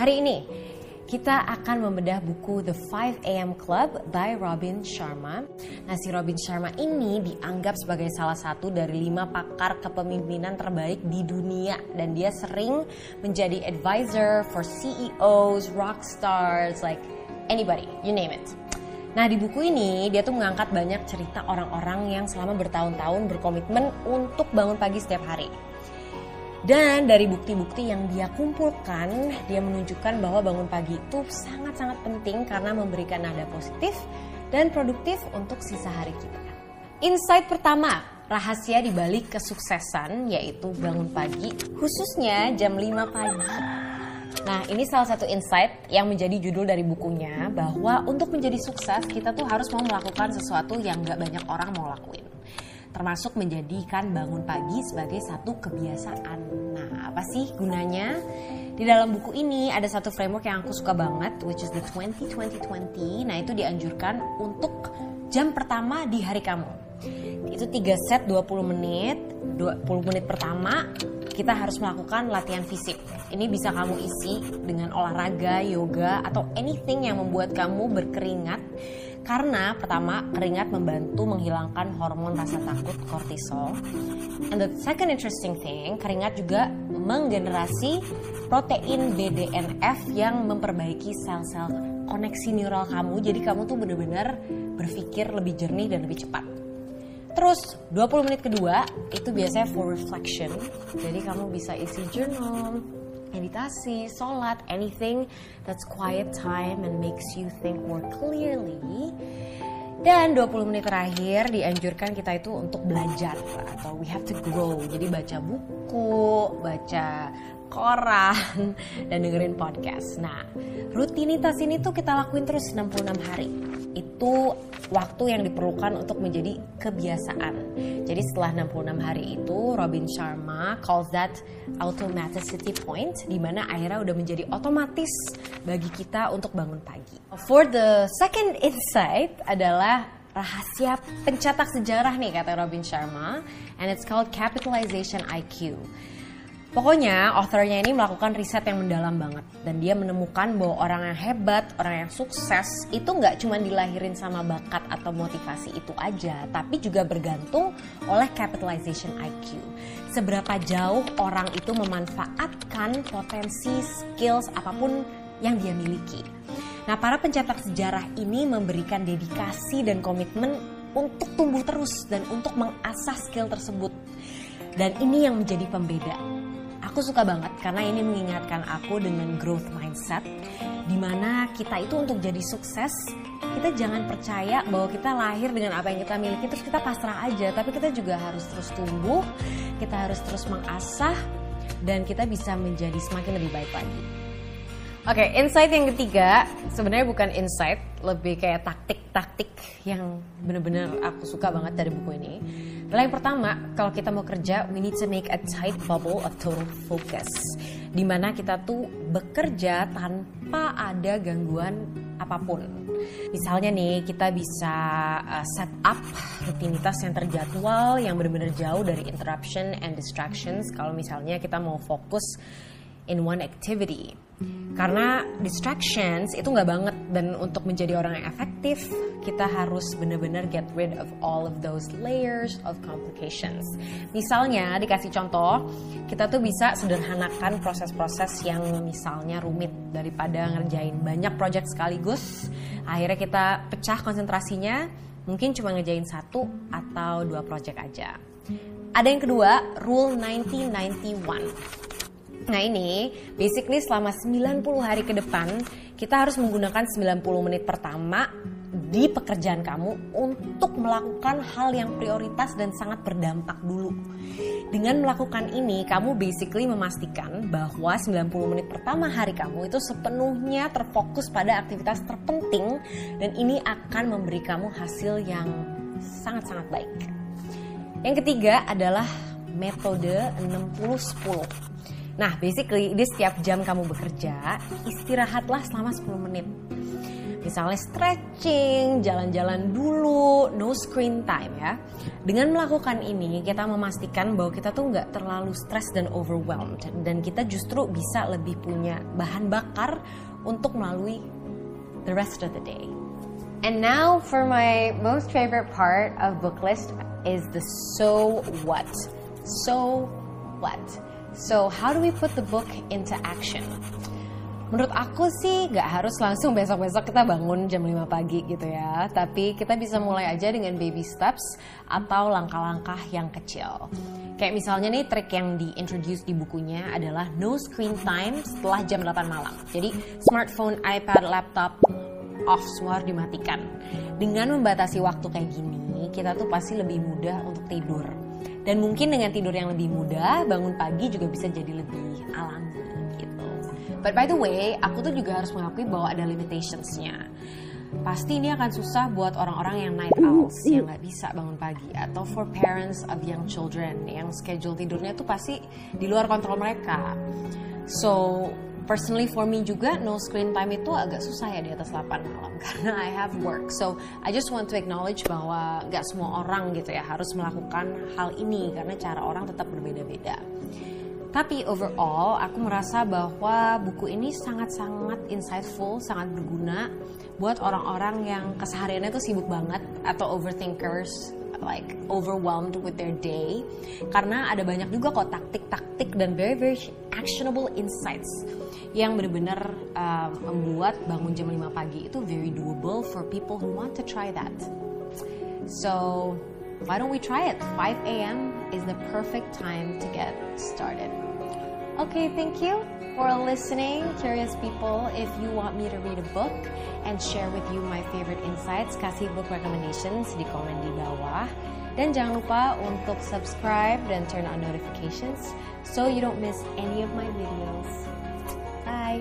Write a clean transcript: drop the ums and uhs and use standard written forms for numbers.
Hari ini kita akan membedah buku The 5 AM Club by Robin Sharma. Nah, si Robin Sharma ini dianggap sebagai salah satu dari 5 pakar kepemimpinan terbaik di dunia. Dan dia sering menjadi advisor for CEOs, rock stars, like anybody, you name it. Nah, di buku ini dia tuh mengangkat banyak cerita orang-orang yang selama bertahun-tahun berkomitmen untuk bangun pagi setiap hari. Dan dari bukti-bukti yang dia kumpulkan, dia menunjukkan bahwa bangun pagi itu sangat-sangat penting karena memberikan nada positif dan produktif untuk sisa hari kita. Insight pertama, rahasia di balik kesuksesan yaitu bangun pagi, khususnya jam 5 pagi. Nah, ini salah satu insight yang menjadi judul dari bukunya, bahwa untuk menjadi sukses kita tuh harus mau melakukan sesuatu yang gak banyak orang mau lakuin. Termasuk menjadikan bangun pagi sebagai satu kebiasaan. Nah, apa sih gunanya? Di dalam buku ini ada satu framework yang aku suka banget, which is the 20-20-20. Nah, itu dianjurkan untuk jam pertama di hari kamu. Itu 3 set 20 menit. 20 menit pertama kita harus melakukan latihan fisik. Ini bisa kamu isi dengan olahraga, yoga, atau anything yang membuat kamu berkeringat. Karena pertama, keringat membantu menghilangkan hormon rasa takut, kortisol. And the second interesting thing, keringat juga menggenerasi protein BDNF yang memperbaiki sel-sel koneksi neural kamu. Jadi kamu tuh benar-benar berpikir lebih jernih dan lebih cepat. Terus 20 menit kedua itu biasanya for reflection. Jadi kamu bisa isi journal, meditasi, sholat, anything that's quiet time and makes you think more clearly. Dan 20 menit terakhir dianjurkan kita itu untuk belajar atau we have to grow. Jadi baca buku, baca koran, dan dengerin podcast. Nah, rutinitas ini tuh kita lakuin terus 66 hari. Itu waktu yang diperlukan untuk menjadi kebiasaan. Jadi setelah 66 hari itu, Robin Sharma calls that automaticity point, di mana akhirnya udah menjadi otomatis bagi kita untuk bangun pagi. For the second insight adalah rahasia pencetak sejarah nih, kata Robin Sharma, and it's called capitalization IQ. Pokoknya authornya ini melakukan riset yang mendalam banget. Dan dia menemukan bahwa orang yang hebat, orang yang sukses itu gak cuma dilahirin sama bakat atau motivasi itu aja, tapi juga bergantung oleh capitalization IQ. Seberapa jauh orang itu memanfaatkan potensi, skills, apapun yang dia miliki. Nah, para pencetak sejarah ini memberikan dedikasi dan komitmen untuk tumbuh terus dan untuk mengasah skill tersebut. Dan ini yang menjadi pembeda. Aku suka banget karena ini mengingatkan aku dengan growth mindset, di mana kita itu untuk jadi sukses, kita jangan percaya bahwa kita lahir dengan apa yang kita miliki terus kita pasrah aja, tapi kita juga harus terus tumbuh, kita harus terus mengasah, dan kita bisa menjadi semakin lebih baik lagi. Oke, insight yang ketiga sebenarnya bukan insight, lebih kayak taktik-taktik yang benar-benar aku suka banget dari buku ini. Yang pertama, kalau kita mau kerja, we need to make a tight bubble of total focus. Dimana kita tuh bekerja tanpa ada gangguan apapun. Misalnya nih, kita bisa set up rutinitas yang terjadwal, yang benar-benar jauh dari interruption and distractions. Kalau misalnya kita mau fokus in one activity. Karena distractions itu nggak banget, dan untuk menjadi orang yang efektif kita harus benar-benar get rid of all of those layers of complications. Misalnya dikasih contoh, kita tuh bisa sederhanakan proses-proses yang misalnya rumit daripada ngerjain banyak project sekaligus. Akhirnya kita pecah konsentrasinya, mungkin cuma ngerjain 1 atau 2 project aja. Ada yang kedua, rule 90-91. Nah, ini basically selama 90 hari ke depan kita harus menggunakan 90 menit pertama di pekerjaan kamu untuk melakukan hal yang prioritas dan sangat berdampak dulu. Dengan melakukan ini, kamu basically memastikan bahwa 90 menit pertama hari kamu itu sepenuhnya terfokus pada aktivitas terpenting, dan ini akan memberi kamu hasil yang sangat-sangat baik. Yang ketiga adalah metode 60-10. Nah, basically di setiap jam kamu bekerja, istirahatlah selama 10 menit. Misalnya stretching, jalan-jalan dulu, no screen time ya. Dengan melakukan ini kita memastikan bahwa kita tuh nggak terlalu stres dan overwhelmed. Dan kita justru bisa lebih punya bahan bakar untuk melalui the rest of the day. And now for my most favorite part of book list is the so what. So what? So how do we put the book into action? Menurut aku sih gak harus langsung besok-besok kita bangun jam 5 pagi gitu ya. Tapi kita bisa mulai aja dengan baby steps atau langkah-langkah yang kecil. Kayak misalnya nih trik yang di-introduce di bukunya adalah no screen time setelah jam 8 malam. Jadi smartphone, iPad, laptop off, semua harus dimatikan. Dengan membatasi waktu kayak gini, kita tuh pasti lebih mudah untuk tidur. Dan mungkin dengan tidur yang lebih mudah, bangun pagi juga bisa jadi lebih alami gitu. But by the way, aku tuh juga harus mengakui bahwa ada limitations-nya. Pasti ini akan susah buat orang-orang yang night owls, yang gak bisa bangun pagi. Atau for parents of young children, yang schedule tidurnya tuh pasti di luar kontrol mereka. So, personally for me juga no screen time itu agak susah ya di atas 8 malam karena I have work. So I just want to acknowledge bahwa gak semua orang gitu ya harus melakukan hal ini karena cara orang tetap berbeda-beda. Tapi overall aku merasa bahwa buku ini sangat-sangat insightful, sangat berguna buat orang-orang yang kesehariannya tuh sibuk banget atau overthinkers, like overwhelmed with their day. Karena ada banyak juga kok taktik-taktik dan very actionable insights yang benar-benar membuat bangun jam 5 pagi itu very doable for people who want to try that. So, why don't we try it? 5 a.m. is the perfect time to get started. Okay, thank you for listening, curious people. If you want me to read a book and share with you my favorite insights, kasih book recommendations di komen di bawah. Dan jangan lupa untuk subscribe dan turn on notifications so you don't miss any of my videos. Bye!